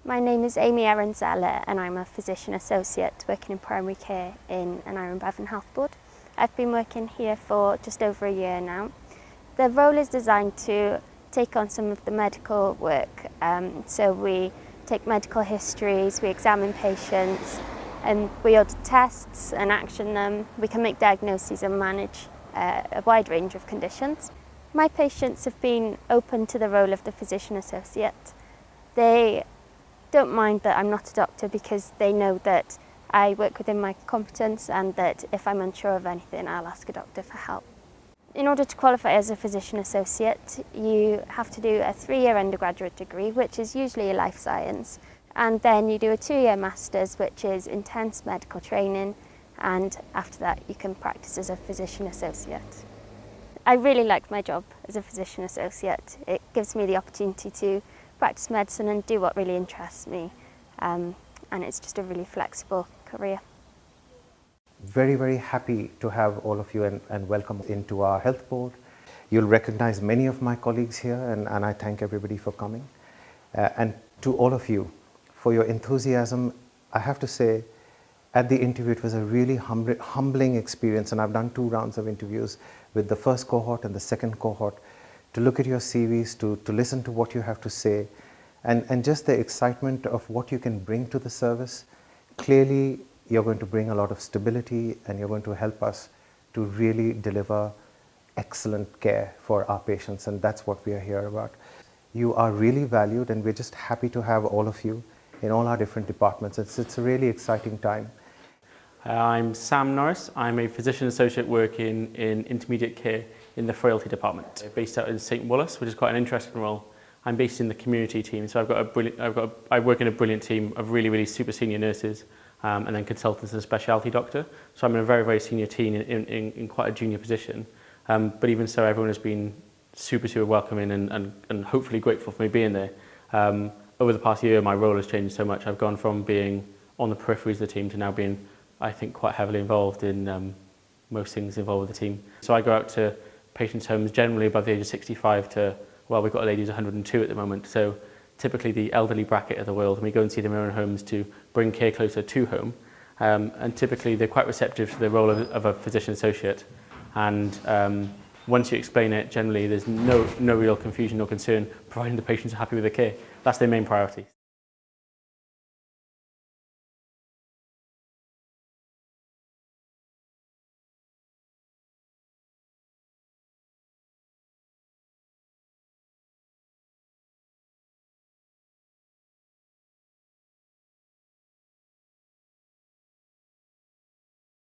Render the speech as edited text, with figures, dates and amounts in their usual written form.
My name is Amy Aronzella and I'm a physician associate working in primary care in Aneurin Bevan Health Board. I've been working here for just over a year now. The role is designed to take on some of the medical work. So we take medical histories, we examine patients, and we order tests and action them. We can make diagnoses and manage a wide range of conditions. My patients have been open to the role of the physician associate. They don't mind that I'm not a doctor because they know that I work within my competence and that if I'm unsure of anything, I'll ask a doctor for help. In order to qualify as a physician associate, you have to do a 3-year undergraduate degree, which is usually a life science, and then you do a 2-year master's, which is intense medical training, and after that you can practice as a physician associate. I really like my job as a physician associate. It gives me the opportunity to practice medicine and do what really interests me, and it's just a really flexible career. Very, very happy to have all of you and welcome into our health board. You'll recognize many of my colleagues here and I thank everybody for coming. And to all of you for your enthusiasm. I have to say at the interview it was a really humbling experience, and I've done 2 rounds of interviews with the first cohort and the second cohort to look at your CVs, to listen to what you have to say, and just the excitement of what you can bring to the service. Clearly, you're going to bring a lot of stability and you're going to help us to really deliver excellent care for our patients, and that's what we are here about. You are really valued and we're just happy to have all of you in all our different departments. It's a really exciting time. I'm Sam Norris. I'm a physician associate working in intermediate care in the frailty department. I'm based out in St Wallace, which is quite an interesting role. I'm based in the community team, so I work in a brilliant team of really super senior nurses and then consultants and a specialty doctor. So I'm in a very senior team in quite a junior position. But even so, everyone has been super welcoming and hopefully grateful for me being there. Over the past year, my role has changed so much. I've gone from being on the peripheries of the team to now being, I think, quite heavily involved in most things involved with the team. So I go out to patients' homes generally above the age of 65 to, well, we've got a lady who's 102 at the moment. So typically the elderly bracket of the world, and we go and see them in their own homes to bring care closer to home. And typically they're quite receptive to the role of a physician associate. And once you explain it, generally there's no real confusion or concern, providing the patients are happy with the care. That's their main priority.